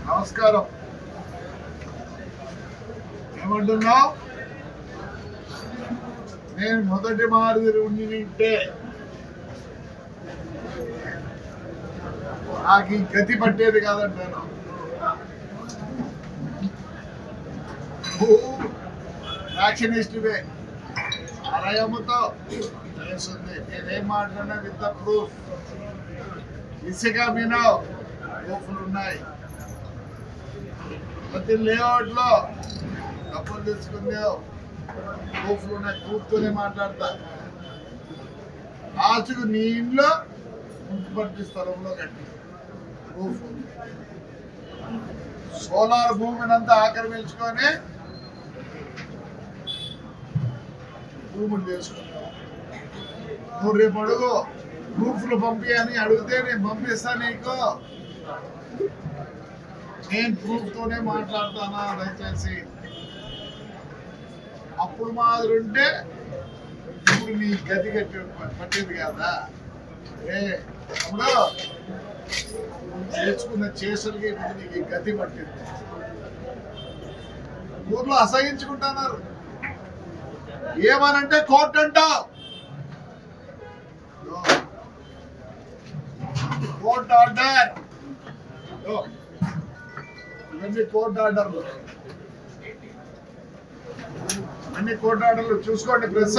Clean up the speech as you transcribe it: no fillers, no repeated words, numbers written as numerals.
నమస్కారం. ఏమంటున్నావు? నేను మొదటి మాదిరి ఉంటే నాకు ఈ గతి పట్టేది కాదంటాను. యాక్షనిస్టువే అరయముతో చేస్తుంది. నేనేం మాట్లాడినా విత్ ద ప్రూఫ్. ఇసుక మీద ప్రూఫ్లు ఉన్నాయి. ప్రతి లేఅవుట్ లో డబ్బులు తీసుకుందేవు ప్రూఫ్లు ఉన్నాయి. ప్రూఫ్తోనే మాట్లాడతా. ఆచుకు నీ ఇంట్లో మున్సిపాలిటీ స్థలంలో కట్టి ప్రూఫ్ ఉంది. సోలార్ భూమినంతా ఆక్రమించుకొని భూములు చేసుకున్నావు. నువ్వు రేపు అడుగు ప్రూఫ్లు పంపి అని అడిగితే నేను పంపిస్తా నీకు. నేను ప్రూఫ్ తోనే మాట్లాడతానా? దయచేసి అప్పుడు మాదిరి ఉంటే ఇప్పుడు నీ గతి పట్టేది కదా. అప్పుడు నేర్చుకున్న చేసులకి ఇప్పుడు నీకు గతి పట్టింది. ఊర్లో అసహించుకుంటున్నారు. ఏమనంటే కోర్టు అంటావు. కోర్ట్ ఆర్డర్, ఇవన్నీ కోర్టు ఆర్డర్లు. అన్ని కోర్టు ఆర్డర్లు చూసుకోండి ప్రెస్.